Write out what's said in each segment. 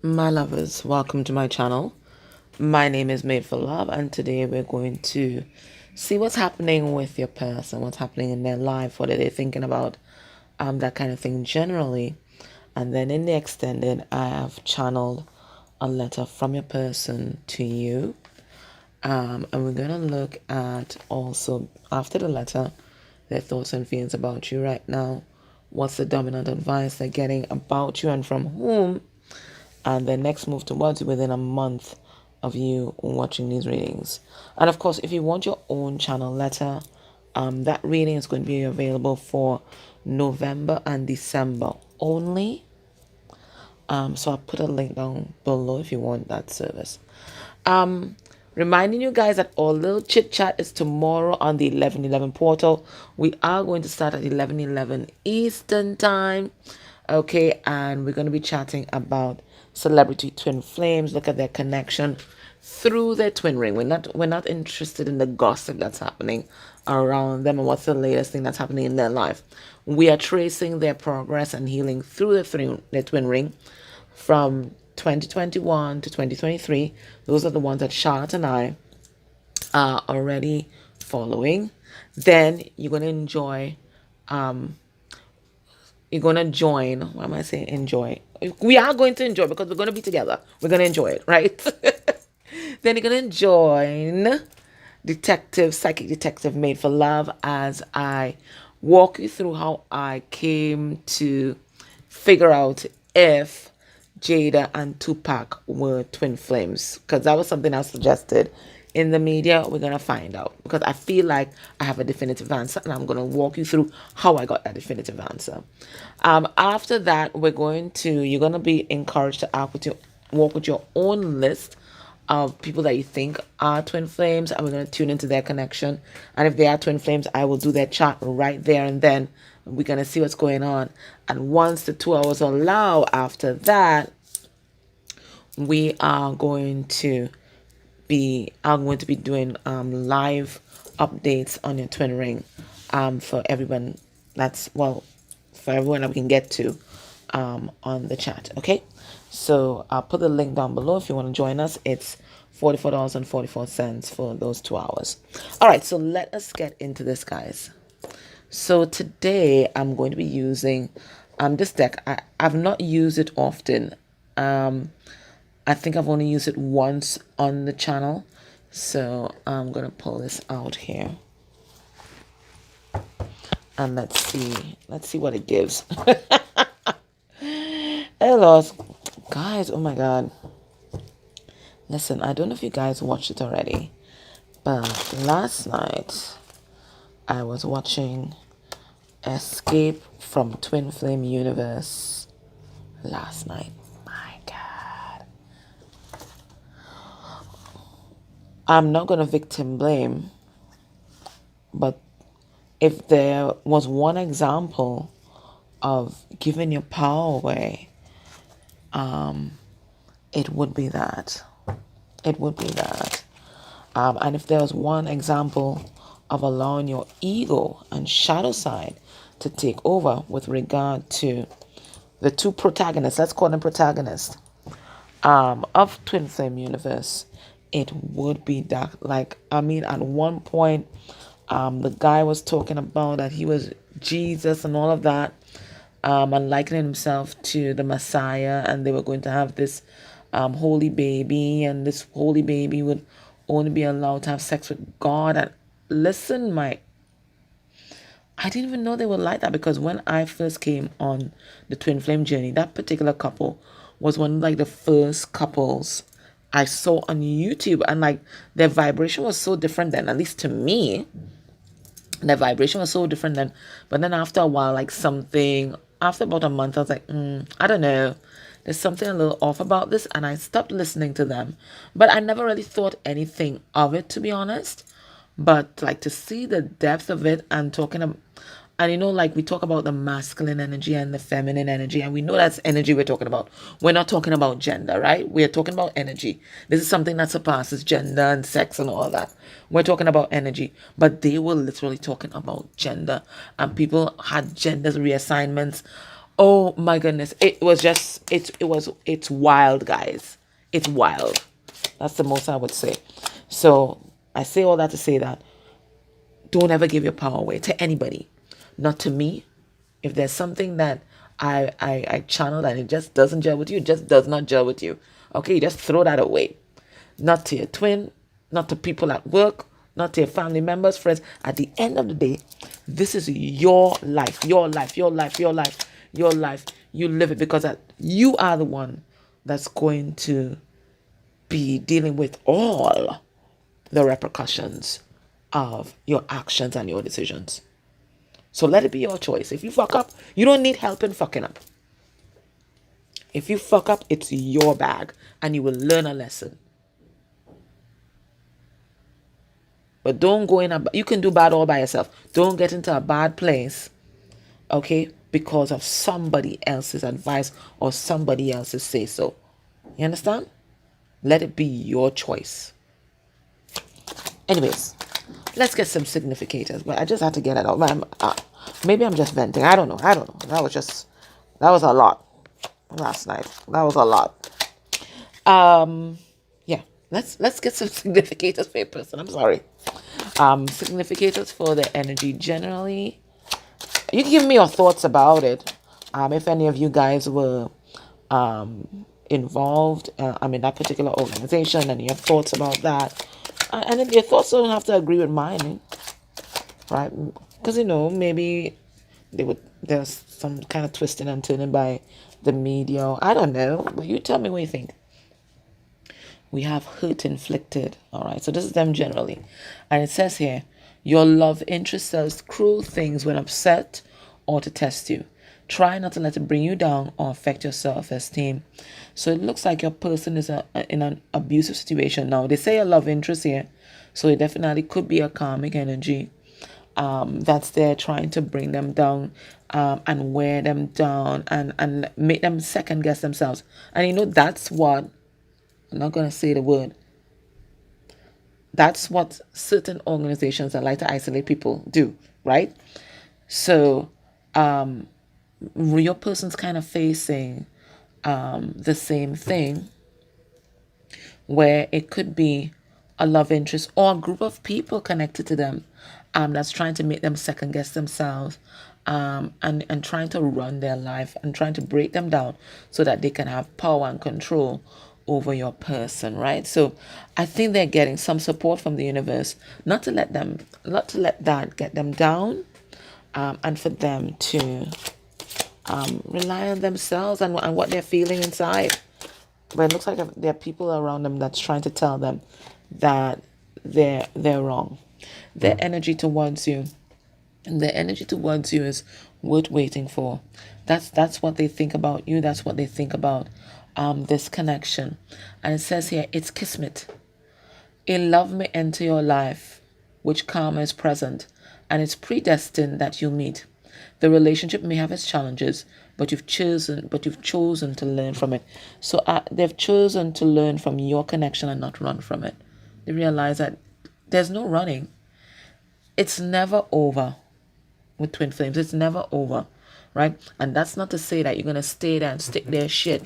My lovers, welcome to my channel. My name is Made for Love, and today we're going to see what's happening with your person, what's happening in their life, what are they thinking about, that kind of thing generally. And then in the extended, I have channeled a letter from your person to you. And we're going to look at also, after the letter, their thoughts and feelings about you right now. What's the dominant advice they're getting about you and from whom? And the next move towards within a month of you watching these readings. And of course, if you want your own channel letter, that reading is going to be available for November and December only. So I'll put a link down below if you want that service. Um, Reminding you guys that our little chit chat is tomorrow on the 11:11 portal. We are going to start at 11:11 Eastern time. Okay, and we're going to be chatting about celebrity twin flames. Look at their connection through their twin ring. We're not interested in the gossip that's happening around them and what's the latest thing that's happening in their life. We are tracing their progress and healing through their twin ring from 2021 to 2023. Those are the ones that Charlotte and I are already following. Then you're going to enjoy, you're going to join. Why am I saying enjoy? We are going to enjoy because we're going to be together. We're going to enjoy it, right? Then you're going to join psychic detective Made for Love as I walk you through how I came to figure out if Jada and Tupac were twin flames, because that was something I suggested in the media. We're gonna find out because I feel like I have a definitive answer, and I'm gonna walk you through how I got that definitive answer. After that, you're gonna be encouraged to walk with your own list of people that you think are twin flames, and we're going to tune into their connection. And if they are twin flames, I will do their chart right there and then. We're going to see what's going on. And once the 2 hours allow, after that, we are going to I'm going to be doing live updates on your twin ring for everyone. For everyone that we can get to on the chat. Okay, so I'll put the link down below if you want to join us. It's $44.44 for those 2 hours. All right, so let us get into this, guys. So today I'm going to be using this deck. I've not used it often. I think I've only used it once on the channel. So I'm going to pull this out here. And let's see what it gives. Hello, guys. Oh my God. Listen, I don't know if you guys watched it already, but last night I was watching Escape from Twin Flame Universe last night. My God. I'm not going to victim blame, but if there was one example of giving your power away, it would be that. It would be that. And if there was one example of allowing your ego and shadow side to take over with regard to the two protagonists, let's call them protagonists, of Twin Flame Universe, it would be that. Like, I mean, at one point, the guy was talking about that he was Jesus and all of that, and likening himself to the Messiah, and they were going to have this holy baby, and this holy baby would only be allowed to have sex with God. And listen, I didn't even know they were like that, because when I first came on the twin flame journey, that particular couple was one of like the first couples I saw on YouTube, and like their vibration was so different then, at least to me. Their vibration was so different then. But then after a while, after about a month, I was like, I don't know. There's something a little off about this, and I stopped listening to them. But I never really thought anything of it, to be honest. But like to see the depth of it and like we talk about the masculine energy and the feminine energy, and we know that's energy we're talking about. We're not talking about gender, right? We're talking about energy. This is something that surpasses gender and sex and all that. We're talking about energy, but they were literally talking about gender, and people had gender reassignments Oh my goodness. It's wild, guys. It's wild. That's the most I would say. So I say all that to say that don't ever give your power away to anybody. Not to me. If there's something that I channel and it just doesn't gel with you, it just does not gel with you. Okay, you just throw that away. Not to your twin, not to people at work, not to your family members, friends. At the end of the day, this is your life, your life, your life, your life, your life. You live it because you are the one that's going to be dealing with all the repercussions of your actions and your decisions. So let it be your choice. If you fuck up, you don't need help in fucking up. If you fuck up, it's your bag and you will learn a lesson. But don't go in you can do bad all by yourself. Don't get into a bad place, okay, because of somebody else's advice or somebody else's say so. You understand? Let it be your choice. Anyways, let's get some significators. But I just had to get it out. Maybe I'm just venting. I don't know. That was a lot last night. That was a lot. Yeah. Let's get some significators for a person. I'm sorry. Significators for the energy generally. You can give me your thoughts about it. If any of you guys were involved, in that particular organization, and your thoughts about that. And then your thoughts don't have to agree with mine, right? Because maybe there's some kind of twisting and turning by the media. I don't know, but you tell me what you think. We have hurt inflicted. All right, so this is them generally, and it says here, your love interest says cruel things when upset or to test you. Try not to let it bring you down or affect your self-esteem. So it looks like your person is in an abusive situation. Now, they say a love interest here, so it definitely could be a karmic energy that's there trying to bring them down and wear them down and make them second guess themselves. And that's what, I'm not going to say the word, that's what certain organizations that like to isolate people do, right? So your person's kind of facing the same thing, where it could be a love interest or a group of people connected to them that's trying to make them second guess themselves, and trying to run their life and trying to break them down so that they can have power and control over your person, right? So I think they're getting some support from the universe, not to let that get them down, and for them to rely on themselves and what they're feeling inside. But it looks like there are people around them that's trying to tell them that they're wrong. Their energy towards you, is worth waiting for. That's what they think about you. That's what they think about this connection. And it says here, it's kismet. A love may enter your life, which karma is present, and it's predestined that you'll meet. The relationship may have its challenges, but you've chosen to learn from it. So they've chosen to learn from your connection and not run from it. They realize that there's no running. It's never over with twin flames. It's never over, right? And that's not to say that you're going to stay there and stick there shit.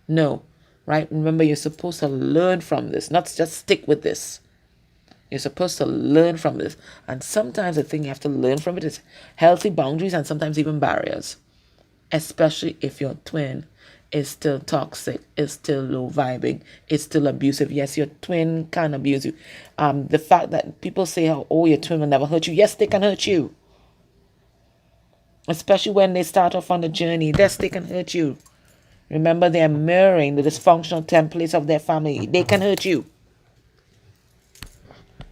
No, right? Remember, you're supposed to learn from this, not just stick with this. You're supposed to learn from this. And sometimes the thing you have to learn from it is healthy boundaries and sometimes even barriers. Especially if your twin is still toxic, is still low vibing, is still abusive. Yes, your twin can abuse you. The fact that people say, oh, your twin will never hurt you. Yes, they can hurt you. Especially when they start off on the journey. Yes, they can hurt you. Remember, they're mirroring the dysfunctional templates of their family. They can hurt you.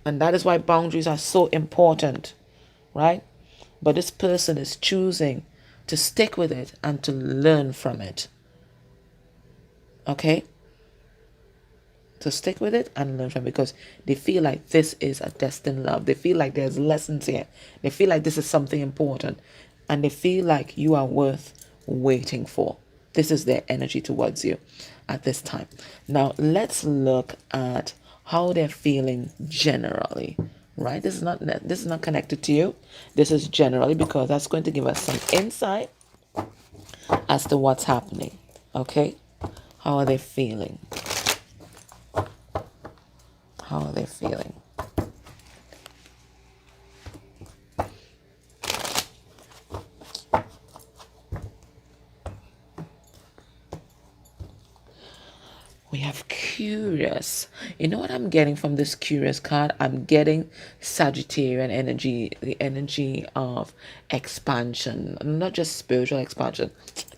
And that is why boundaries are so important, right? But this person is choosing to stick with it and to learn from it. Okay? To stick with it and learn from it, because they feel like this is a destined love. They feel like there's lessons here. They feel like this is something important. And they feel like you are worth waiting for. This is their energy towards you at this time. Now, let's look at how they're feeling generally, right? This is not connected to you. This is generally, because that's going to give us some insight as to what's happening. Okay? How are they feeling? How are they feeling? We have curious. You know what I'm getting from this curious card? I'm getting Sagittarian energy, the energy of expansion, not just spiritual expansion,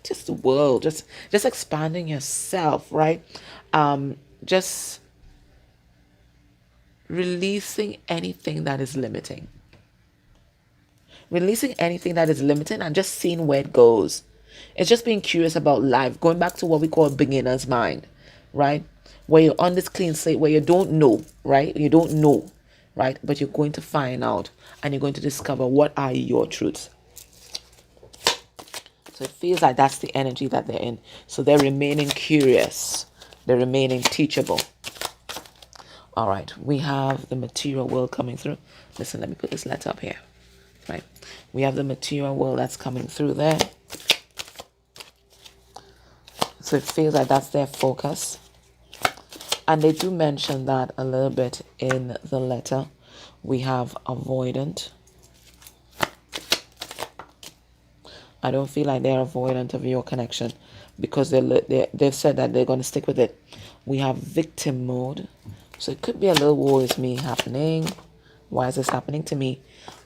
just the world, just expanding yourself, right? Just releasing anything that is limiting. Releasing anything that is limiting and just seeing where it goes. It's just being curious about life, going back to what we call beginner's mind, right? Where you're on this clean slate, where you don't know, right? You don't know, right? But you're going to find out and you're going to discover what are your truths. So it feels like that's the energy that they're in. So they're remaining curious, they're remaining teachable. All right, we have the material world coming through. Listen, let me put this letter up here. Right, we have the material world that's coming through there. So it feels like that's their focus. And they do mention that a little bit in the letter. We have avoidant. I don't feel like they're avoidant of your connection because they've said that they're going to stick with it. We have victim mode. So it could be a little woe is me happening. Why is this happening to me?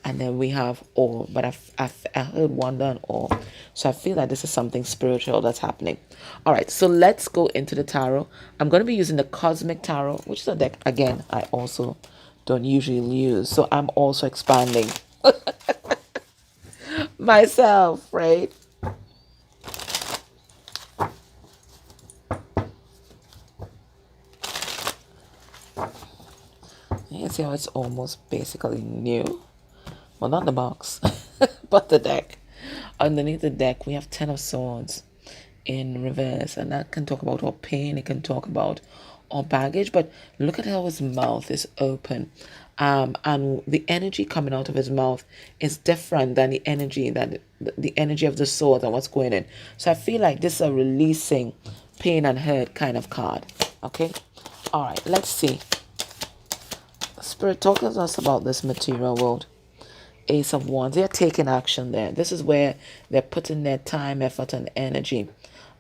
And then we have awe, but I heard wonder and awe. So I feel like this is something spiritual that's happening. All right, so let's go into the tarot. I'm going to be using the Cosmic Tarot, which is a deck, again, I also don't usually use. So I'm also expanding myself, right? You can see how it's almost basically new. Well, not the box, but the deck. Underneath the deck, we have Ten of Swords in reverse, and that can talk about our pain. It can talk about our baggage. But look at how his mouth is open, and the energy coming out of his mouth is different than the energy of the sword and what's going in. So I feel like this is a releasing pain and hurt kind of card. Okay, all right. Let's see. Spirit, talk to us about this material world. Ace of Wands. They're taking action there. This is where they're putting their time, effort, and energy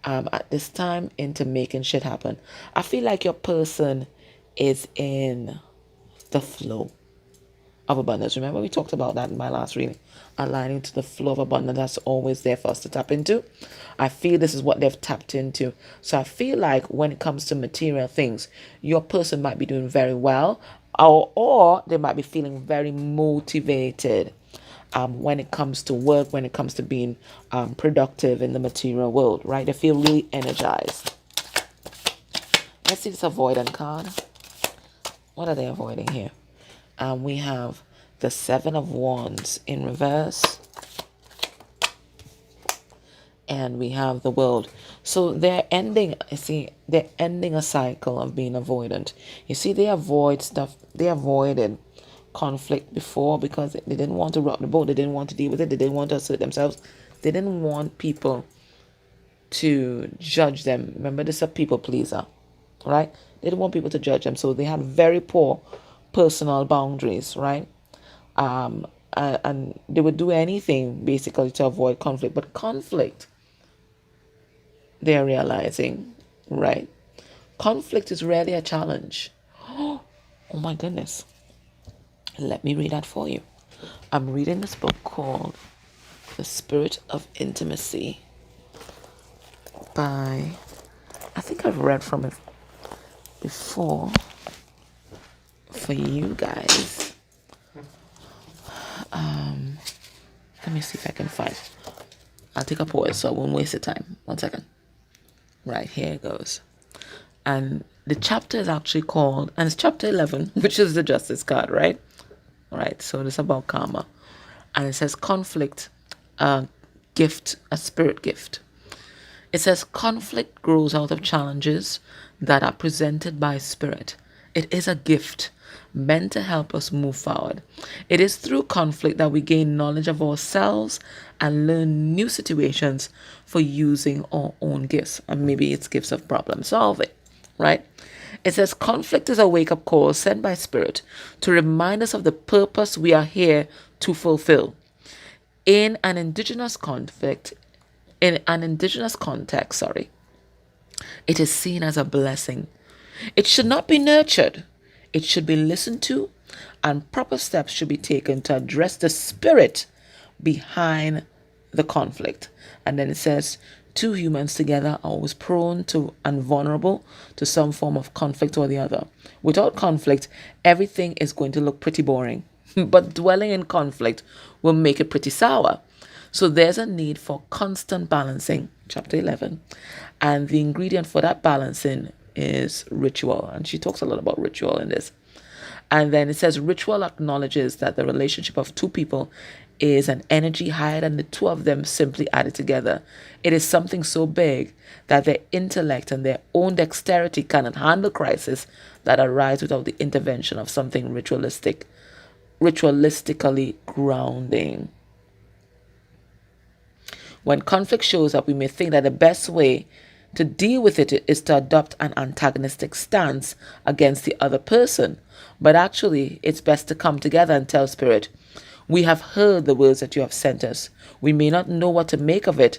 at this time into making shit happen. I feel like your person is in the flow of abundance. Remember, we talked about that in my last reading. Aligning to the flow of abundance that's always there for us to tap into. I feel this is what they've tapped into. So I feel like when it comes to material things, your person might be doing very well, or they might be feeling very motivated when it comes to work, when it comes to being productive in the material world, right? They feel really energized. Let's see this avoidant card. What are they avoiding here? We have the Seven of Wands in reverse. And we have the World. So they're ending, you see, they're ending a cycle of being avoidant. You see, they avoid stuff. They avoided conflict before because they didn't want to rock the boat. They didn't want to deal with it. They didn't want to assert themselves. They didn't want people to judge them. Remember, this is a people pleaser, right? They didn't want people to judge them. So they had very poor personal boundaries, right? And they would do anything basically to avoid conflict. But conflict, they're realizing, right? Conflict is rarely a challenge. Oh my goodness. Let me read that for you. I'm reading this book called The Spirit of Intimacy by, I think I've read from it before for you guys. Let me see if I can find. I'll take a pause so I won't waste the time. 1 second. Right, here it goes. And the chapter is actually called, and it's chapter 11, which is the Justice card, right? Right, so it's about karma. And it says conflict, gift, a spirit gift. It says conflict grows out of challenges that are presented by spirit It is a gift meant to help us move forward. It is through conflict that we gain knowledge of ourselves and learn new situations for using our own gifts. And maybe it's gifts of problem solving, right? It says conflict is a wake up call sent by Spirit to remind us of the purpose we are here to fulfill. In an indigenous conflict, in an indigenous context, it is seen as a blessing. It should not be nurtured. It should be listened to, and proper steps should be taken to address the spirit behind the conflict. And then it says, two humans together are always prone to and vulnerable to some form of conflict or the other. Without conflict, everything is going to look pretty boring. But dwelling in conflict will make it pretty sour. So there's a need for constant balancing, chapter 11. And the ingredient for that balancing is ritual. And she talks a lot about ritual in this. And then it says ritual acknowledges that the relationship of two people is an energy higher than the two of them simply added together. It is something so big that their intellect and their own dexterity cannot handle crises that arise without the intervention of something ritualistically grounding. When conflict shows up, we may think that the best way to deal with it is to adopt an antagonistic stance against the other person. But actually, it's best to come together and tell Spirit, we have heard the words that you have sent us. We may not know what to make of it.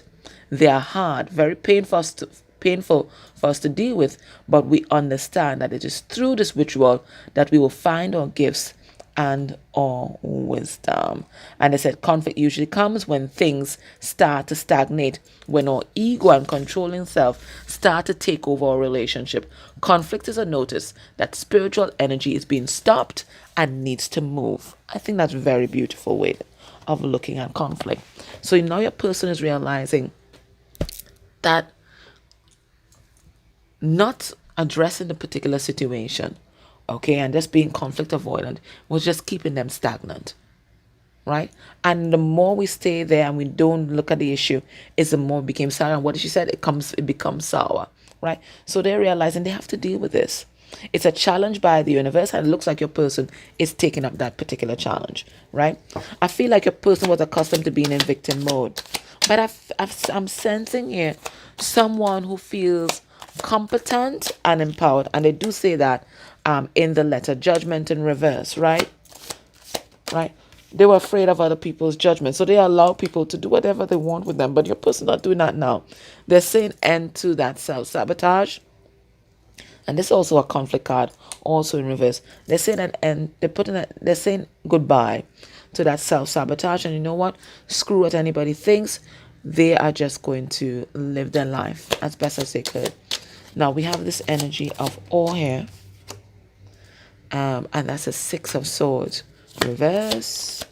They are hard, very painful for us to deal with, but we understand that it is through this ritual that we will find our gifts and our wisdom. And they said conflict usually comes when things start to stagnate, when our ego and controlling self start to take over our relationship. Conflict is a notice that spiritual energy is being stopped and needs to move. I think that's a very beautiful way of looking at conflict. So now your person is realizing that not addressing the particular situation, okay, and just being conflict avoidant was just keeping them stagnant, right? And the more we stay there and we don't look at the issue, is the more it became sour. And what she said, it becomes sour, right? So they're realizing they have to deal with this. It's a challenge by the universe, and it looks like your person is taking up that particular challenge, right? I feel like your person was accustomed to being in victim mode, but I'm sensing here someone who feels competent and empowered, and they do say that in the letter, judgment in reverse, right? They were afraid of other people's judgment, so they allow people to do whatever they want with them. But your person not doing that now. They're saying end to that self-sabotage. And this is also a conflict card, also in reverse. They're saying that, and they're saying goodbye to that self-sabotage. And you know what? Screw what anybody thinks. They are just going to live their life as best as they could. Now we have this energy of awe here. And that's a 6 of Swords. Reverse.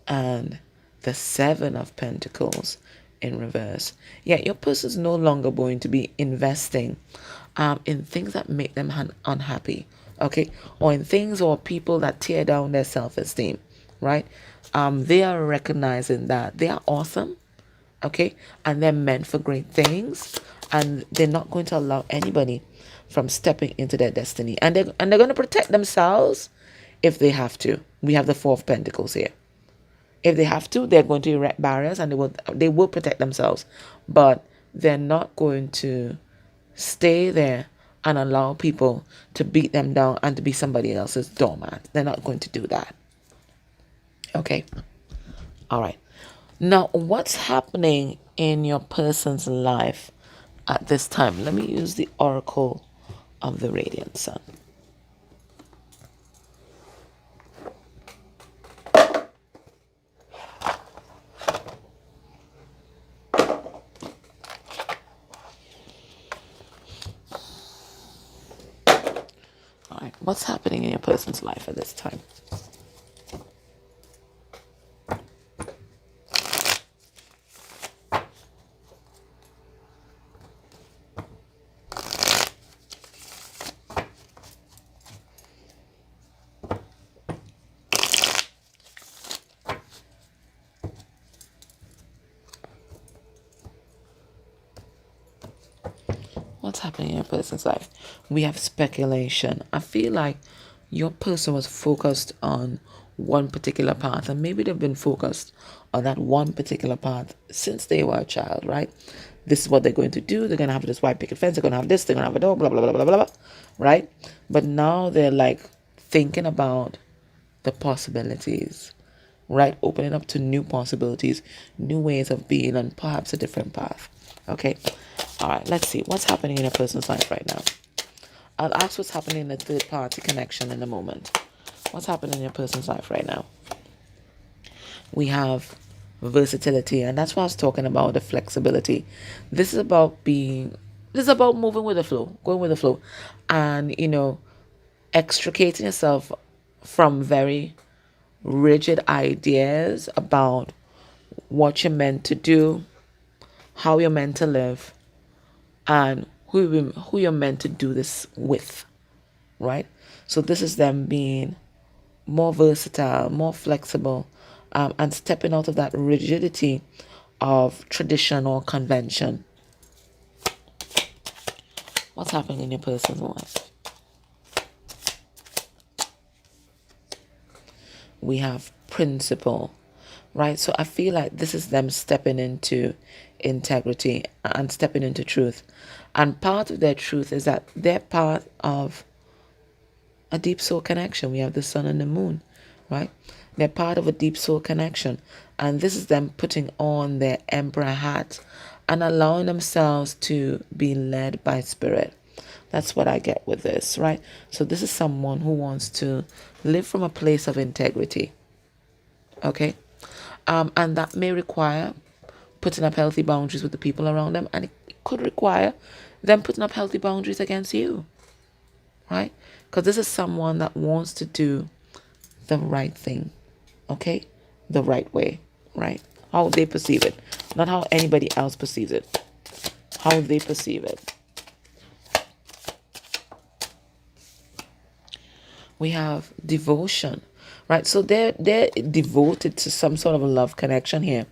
And the 7 of Pentacles in reverse. Yeah, your person is no longer going to be investing in things that make them unhappy, okay, or in things or people that tear down their self-esteem, right? They are recognizing that they are awesome, okay, and they're meant for great things, and they're not going to allow anybody from stepping into their destiny, and they're going to protect themselves if they have to. We have the 4 of Pentacles here. If they have to, they're going to erect barriers, and they will protect themselves, but they're not going to stay there and allow people to beat them down and to be somebody else's doormat. They're not going to do that. Okay. All right. Now, what's happening in your person's life at this time? Let me use the Oracle of the Radiant Sun. All right, what's happening in your person's life at this time? what's happening in your person's life? We have speculation. I feel like your person was focused on one particular path, and maybe they've been focused on that one particular path since they were a child, right? This is what they're going to do. They're going to have this white picket fence. They're going to have this. They're going to have a dog, blah, blah, blah, blah, blah, blah, right? But now they're like thinking about the possibilities, right? Opening up to new possibilities, new ways of being, and perhaps a different path. Okay. All right. Let's see what's happening in a person's life right now. I'll ask what's happening in the third party connection in a moment. What's happening in your person's life right now? We have versatility, and that's what I was talking about, the flexibility. This is about moving with the flow, going with the flow, and extricating yourself from very rigid ideas about what you're meant to do, how you're meant to live, and who you're meant to do this with, right? So this is them being more versatile, more flexible, and stepping out of that rigidity of tradition or convention. What's happening in your person's life? We have principle, right? So I feel like this is them stepping into integrity and stepping into truth. And part of their truth is that they're part of a deep soul connection. We have the sun and the moon, right? They're part of a deep soul connection. And this is them putting on their emperor hat and allowing themselves to be led by spirit. That's what I get with this, right? So this is someone who wants to live from a place of integrity. Okay? And that may require putting up healthy boundaries with the people around them. And it could require them putting up healthy boundaries against you. Right? Because this is someone that wants to do the right thing. Okay? The right way. Right? How they perceive it. Not how anybody else perceives it. How they perceive it. We have devotion, right? So they're devoted to some sort of a love connection here,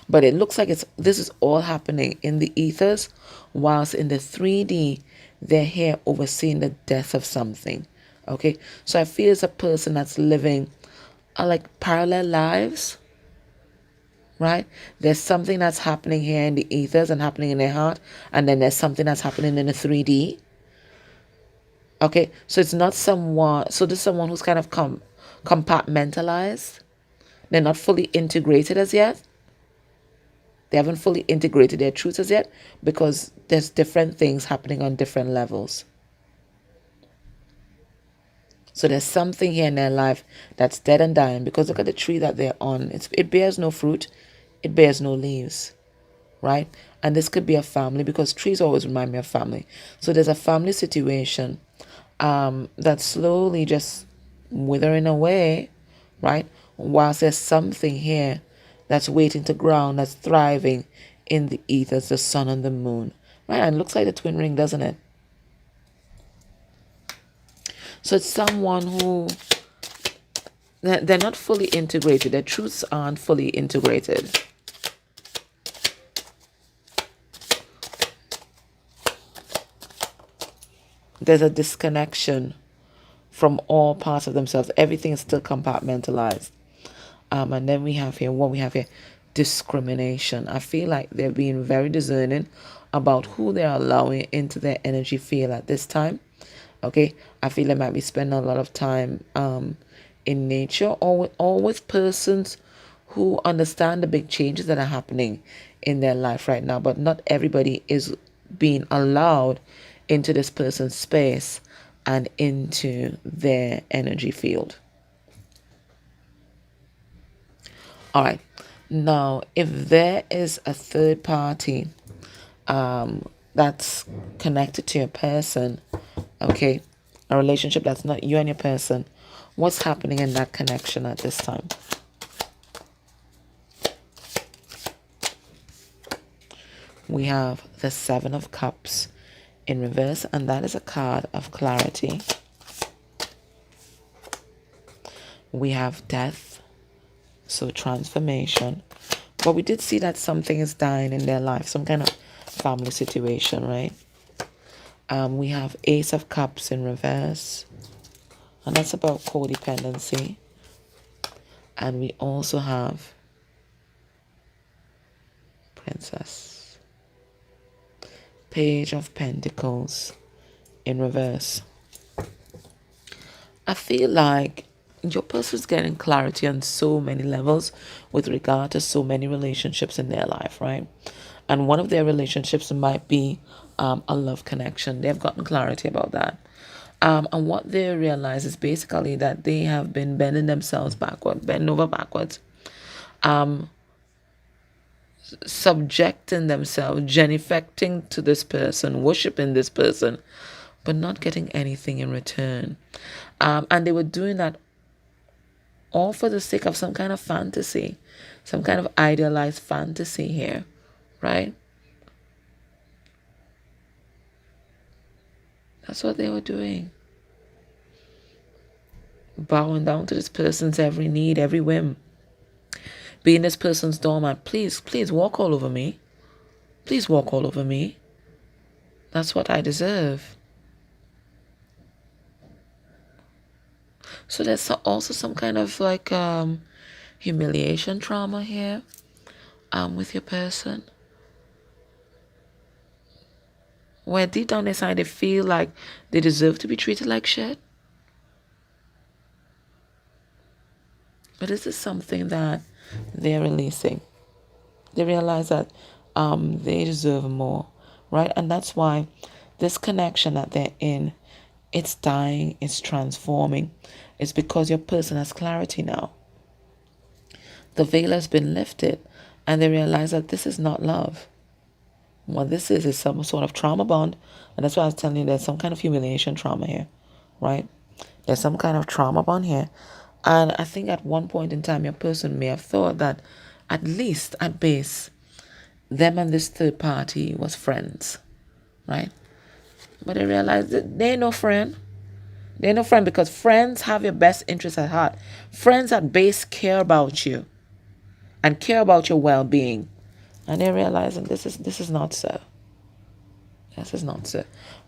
but it looks like this is all happening in the ethers, whilst in the 3D they're here overseeing the death of something. Okay, so I feel it's a person that's living like parallel lives, right? There's something that's happening here in the ethers and happening in their heart, and then there's something that's happening in the 3D. Okay, so it's not someone, so this is someone who's kind of compartmentalized. They're not fully integrated as yet. They haven't fully integrated their truths as yet because there's different things happening on different levels. So there's something here in their life that's dead and dying because look at the tree that they're on. It bears no fruit. It bears no leaves, right? And this could be a family because trees always remind me of family. So there's a family situation that's slowly just withering away, right? Whilst there's something here that's waiting to ground, that's thriving in the ethers, the sun and the moon, right? And it looks like the twin ring, doesn't it? So it's someone who, they're not fully integrated. Their truths aren't fully integrated. There's a disconnection from all parts of themselves. Everything is still compartmentalized. And then we have here, discrimination. I feel like they're being very discerning about who they're allowing into their energy field at this time. Okay, I feel they might be spending a lot of time in nature or with persons who understand the big changes that are happening in their life right now. But not everybody is being allowed into this person's space and into their energy field. All right. Now, if there is a third party that's connected to your person, okay, a relationship that's not you and your person, what's happening in that connection at this time? We have the Seven of Cups in reverse, and that is a card of clarity. We have death, so transformation. But we did see that something is dying in their life, some kind of family situation, right? We have Ace of Cups in reverse, and that's about codependency. And we also have Princess. Page of Pentacles in reverse. I feel like your person's getting clarity on so many levels with regard to so many relationships in their life, right? And one of their relationships might be a love connection. They've gotten clarity about that. And what they realize is basically that they have been bending themselves backward, bending over backwards, subjecting themselves, genuflecting to this person, worshiping this person, but not getting anything in return. And they were doing that all for the sake of some kind of fantasy, some kind of idealized fantasy here, right? That's what they were doing. Bowing down to this person's every need, every whim. Being this person's doormat. Please, please walk all over me. Please walk all over me. That's what I deserve. So there's also some kind of like humiliation trauma here with your person, where deep down inside they feel like they deserve to be treated like shit. But this is something that they're releasing. They realize that they deserve more, right? And that's why this connection that they're in, it's dying, it's transforming. It's because your person has clarity now. The veil has been lifted, and they realize that this is not love. What this is some sort of trauma bond, and that's why I was telling you there's some kind of humiliation trauma here, right? There's some kind of trauma bond here. And I think at one point in time, your person may have thought that at least at base, them and this third party was friends, right? But they realized that they ain't no friend. They ain't no friend because friends have your best interest at heart. Friends at base care about you and care about your well-being. And they're realizing this is not so. This is not so.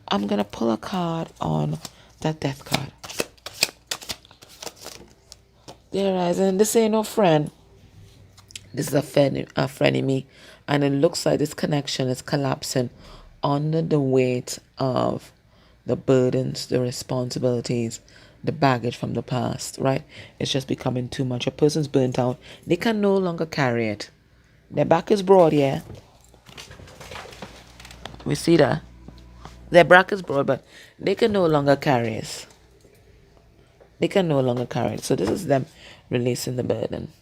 I'm going to pull a card on that death card. They're realizing this ain't no friend. This is a frenemy. And it looks like this connection is collapsing under the weight of the burdens, the responsibilities, the baggage from the past, right? It's just becoming too much. A person's burnt out. They can no longer carry it. Their back is broad, yeah. We see that. Their back is broad, but they can no longer carry it. They can no longer carry it. So this is them releasing the burden.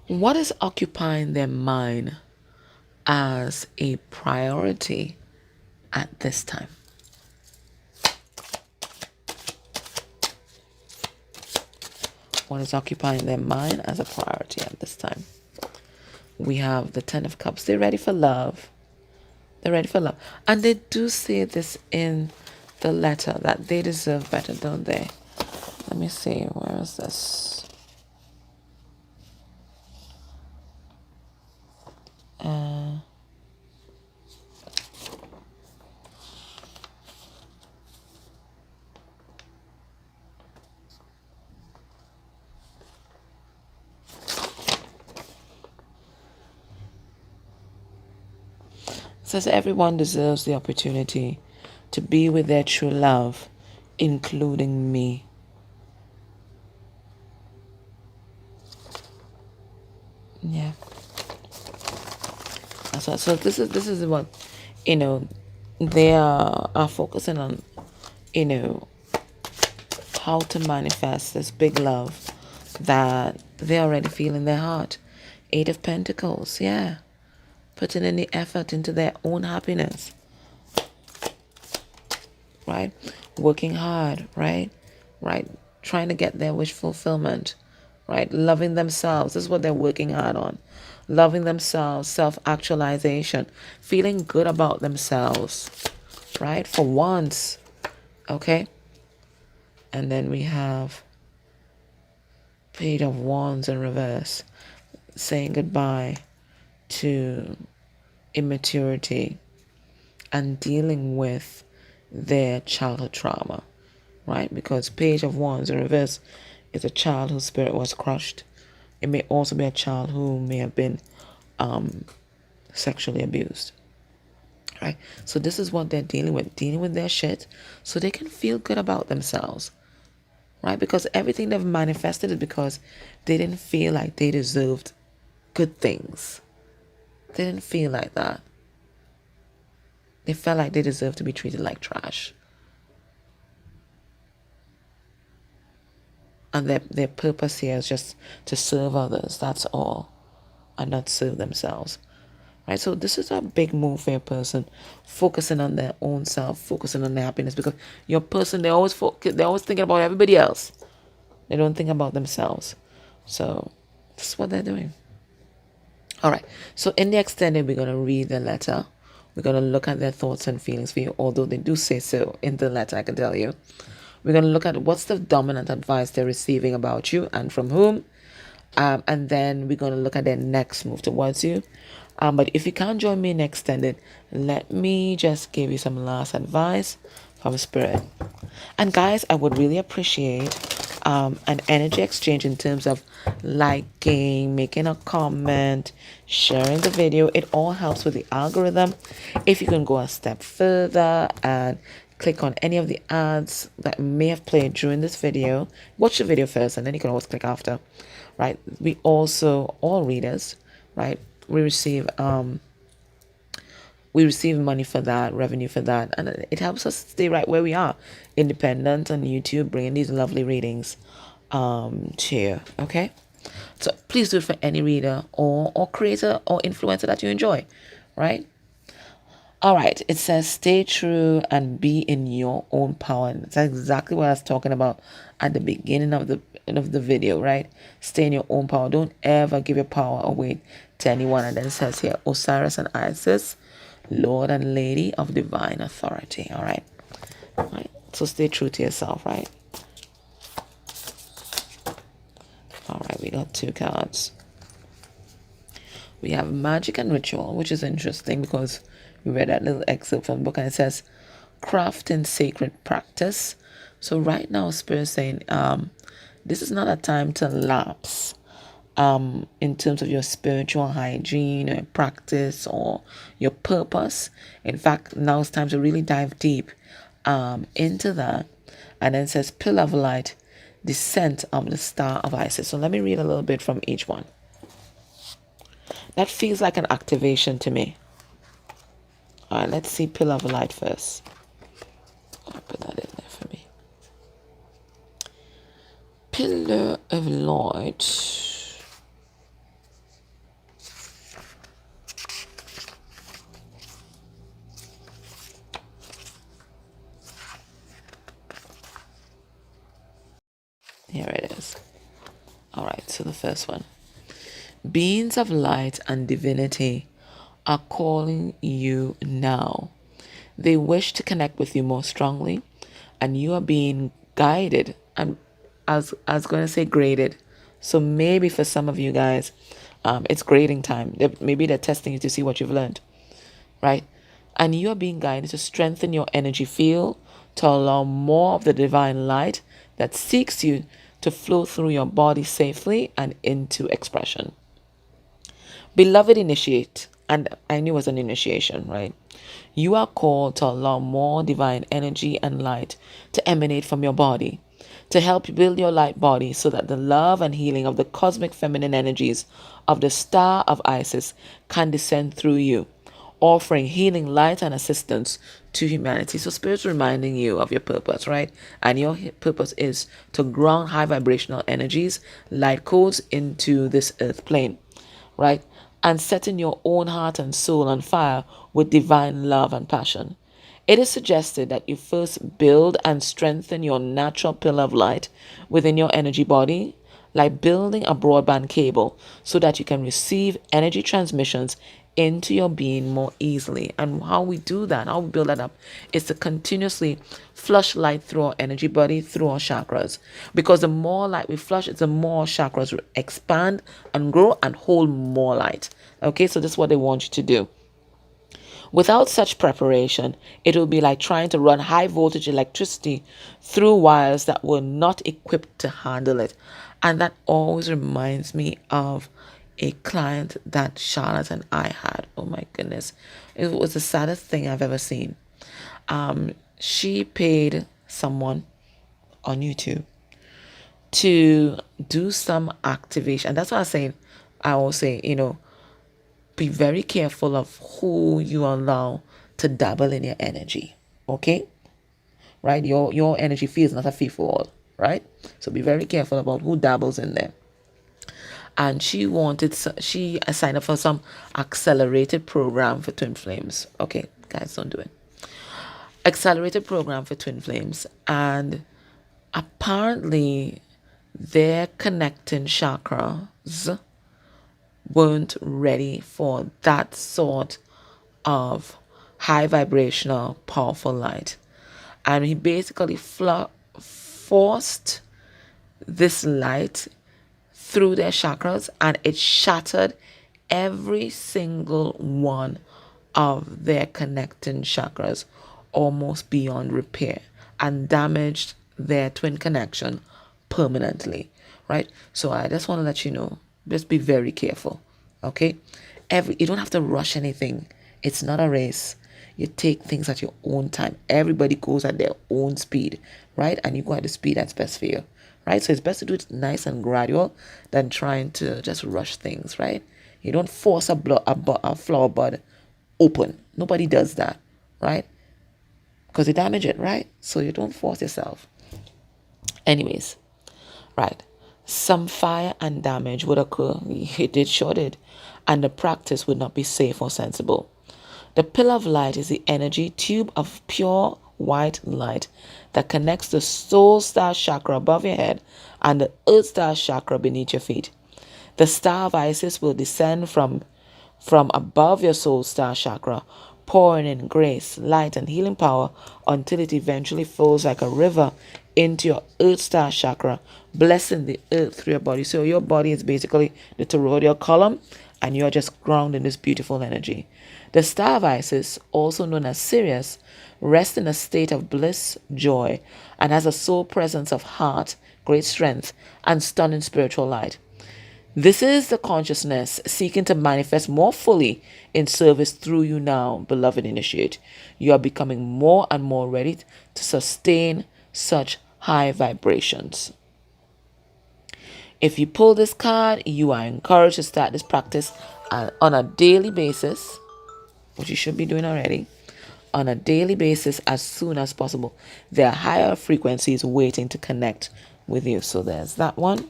What is occupying their mind as a priority at this time? What is occupying their mind as a priority at this time? We have the Ten of Cups. They're ready for love. They're ready for love. And they do say this in the letter that they deserve better, don't they? Let me see. Where is this? Says everyone deserves the opportunity to be with their true love, including me. Yeah. So this is what, they are focusing on, how to manifest this big love that they already feel in their heart. Eight of Pentacles, yeah. Putting in the effort into their own happiness, right? Working hard, right? Trying to get their wish fulfillment, right? Loving themselves. This is what they're working hard on. Loving themselves, self-actualization, feeling good about themselves, right? For once, okay? And then we have Page of Wands in reverse. saying goodbye to immaturity and dealing with their childhood trauma, right? Because Page of Wands in reverse is a child whose spirit was crushed. It may also be a child who may have been sexually abused, right? So this is what they're dealing with their shit so they can feel good about themselves, right? Because everything they've manifested is because they didn't feel like they deserved good things. They didn't feel like that. They felt like they deserved to be treated like trash. And their purpose here is just to serve others, that's all, and not serve themselves. Right? So this is a big move for a person, focusing on their own self, focusing on their happiness, because your person, they're always thinking about everybody else. They don't think about themselves. So this is what they're doing. All right. So in the extended, we're going to read the letter. We're going to look at their thoughts and feelings for you, although they do say so in the letter, I can tell you. We're going to look at what's the dominant advice they're receiving about you and from whom. And then we're going to look at their next move towards you. But if you can't join me in extended, let me just give you some last advice from Spirit. And guys, I would really appreciate an energy exchange in terms of liking, making a comment, sharing the video. It all helps with the algorithm. If you can go a step further and click on any of the ads that may have played during this video, watch the video first and then you can always click after, right? We also, all readers, right, we receive money for that, revenue for that, and it helps us stay right where we are, independent on YouTube, bringing these lovely readings to you. Okay, so please do it for any reader or creator or influencer that you enjoy, right? All right, it says stay true and be in your own power. And that's exactly what I was talking about at the beginning of the video, right? Stay in your own power. Don't ever give your power away to anyone. And then it says here, Osiris and Isis, Lord and Lady of Divine Authority. All right. All right. So stay true to yourself, right? All right, we got 2 cards. We have Magic and Ritual, which is interesting because we read that little excerpt from the book and it says craft and sacred practice. So right now Spirit is saying this is not a time to lapse in terms of your spiritual hygiene or practice or your purpose. In fact, now it's time to really dive deep into that. And then it says pillar of light, descent of the star of Isis. So let me read a little bit from each one. That feels like an activation to me. All right, let's see pillar of light first. I'll put that in there for me. Pillar of light. Here it is. All right, so the first one. Beings of light and divinity are calling you now. They wish to connect with you more strongly, and you are being guided. And I was going to say graded. So maybe for some of you guys, it's grading time. Maybe they're testing you to see what you've learned, right? And you are being guided to strengthen your energy field, to allow more of the divine light that seeks you to flow through your body safely and into expression. Beloved initiate, and I knew it was an initiation, right? You are called to allow more divine energy and light to emanate from your body, to help you build your light body so that the love and healing of the cosmic feminine energies of the star of Isis can descend through you, offering healing light and assistance to humanity. So Spirit's reminding you of your purpose, right? And your purpose is to ground high vibrational energies, light codes into this earth plane, right? And setting your own heart and soul on fire with divine love and passion. It is suggested that you first build and strengthen your natural pillar of light within your energy body, like building a broadband cable, so that you can receive energy transmissions into your being more easily. And how we do that, how we build that up, is to continuously flush light through our energy body, through our chakras. Because the more light we flush, the more chakras expand and grow and hold more light. Okay, so this is what they want you to do. Without such preparation, it will be like trying to run high voltage electricity through wires that were not equipped to handle it. And that always reminds me of a client that Charlotte and I had. Oh my goodness. It was the saddest thing I've ever seen. She paid someone on YouTube to do some activation. And that's what I was saying. I will say, be very careful of who you allow to dabble in your energy. Okay? Right? Your energy field is not a free for all. Right? So be very careful about who dabbles in there. And she signed up for some accelerated program for twin flames. Okay, guys, don't do it. Accelerated program for twin flames. And apparently their connecting chakras weren't ready for that sort of high vibrational, powerful light. And he basically forced this light through their chakras, and it shattered every single one of their connecting chakras almost beyond repair and damaged their twin connection permanently, right? So I just want to let you know, just be very careful. Okay, you don't have to rush anything. It's not a race. You take things at your own time. Everybody goes at their own speed, right? And you go at the speed that's best for you, right? So it's best to do it nice and gradual than trying to just rush things, right? You don't force a flower bud open. Nobody does that, right? Because you damage it, right? So you don't force yourself. Anyways, right. Some fire and damage would occur. It sure did. And the practice would not be safe or sensible. The pillar of light is the energy tube of pure white light that connects the soul star chakra above your head and the earth star chakra beneath your feet. The star of Isis will descend from above your soul star chakra, pouring in grace, light, and healing power until it eventually flows like a river into your earth star chakra, blessing the earth through your body. So your body is basically the toroidal column, and you're just grounded in this beautiful energy. The star of Isis, also known as Sirius, rests in a state of bliss, joy, and has a soul presence of heart, great strength, and stunning spiritual light. This is the consciousness seeking to manifest more fully in service through you now, beloved initiate. You are becoming more and more ready to sustain such high vibrations. If you pull this card, you are encouraged to start this practice on a daily basis, which you should be doing already, on a daily basis as soon as possible. There are higher frequencies waiting to connect with you. So there's that one.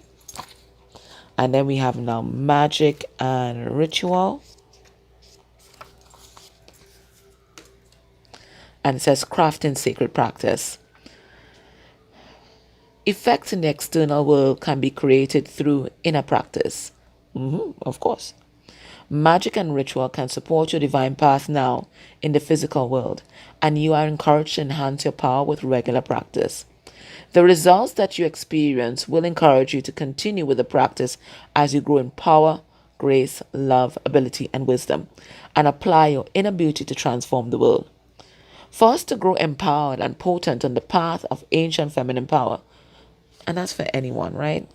And then we have now magic and ritual. And it says crafting sacred practice. Effects in the external world can be created through inner practice. Of course. Magic and ritual can support your divine path now in the physical world, and you are encouraged to enhance your power with regular practice. The results that you experience will encourage you to continue with the practice as you grow in power, grace, love, ability, and wisdom, and apply your inner beauty to transform the world. For us to grow empowered and potent on the path of ancient feminine power, and that's for anyone, right?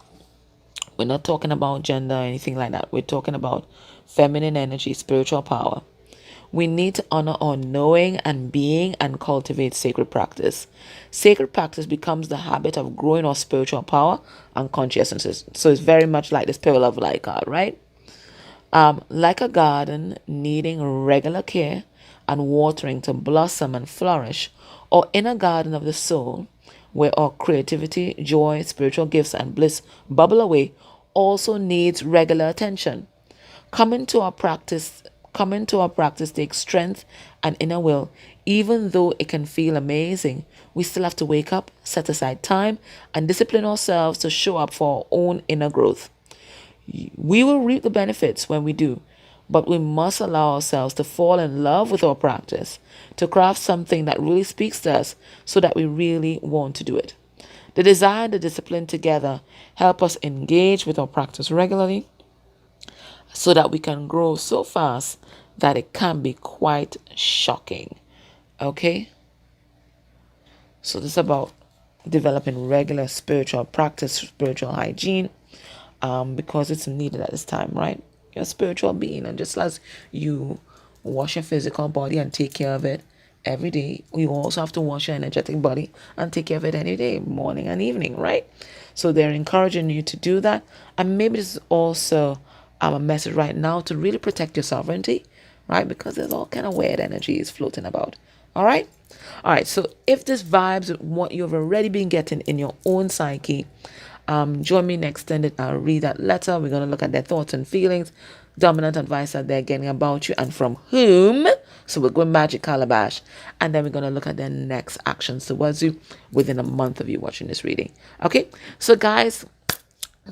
We're not talking about gender or anything like that. We're talking about feminine energy, spiritual power. We need to honor our knowing and being and cultivate sacred practice. Sacred practice becomes the habit of growing our spiritual power and consciousness. So it's very much like this pillar of light card, right? Like a garden needing regular care and watering to blossom and flourish, or inner garden of the soul, where our creativity, joy, spiritual gifts, and bliss bubble away, also needs regular attention. Coming to our practice takes strength and inner will. Even though it can feel amazing, we still have to wake up, set aside time, and discipline ourselves to show up for our own inner growth. We will reap the benefits when we do, but we must allow ourselves to fall in love with our practice, to craft something that really speaks to us so that we really want to do it. The desire and the discipline together help us engage with our practice regularly so that we can grow so fast that it can be quite shocking. Okay? So this is about developing regular spiritual practice, spiritual hygiene, because it's needed at this time, right? You're a spiritual being, and just as you wash your physical body and take care of it every day, you also have to wash your energetic body and take care of it any day, morning and evening, right? So they're encouraging you to do that. And maybe this is also a message right now to really protect your sovereignty, right? Because there's all kind of weird energies floating about. All right? All right. So if this vibes with what you've already been getting in your own psyche, join me next time that I'll read that letter. We're going to look at their thoughts and feelings, dominant advice that they're getting about you and from whom. So we'll go magic calabash. And then we're going to look at their next actions towards you within a month of you watching this reading. Okay. So guys,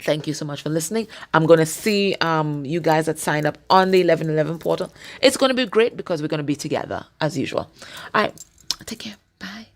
thank you so much for listening. I'm going to see you guys that signed up on the 1111 portal. It's going to be great because we're going to be together as usual. All right. Take care. Bye.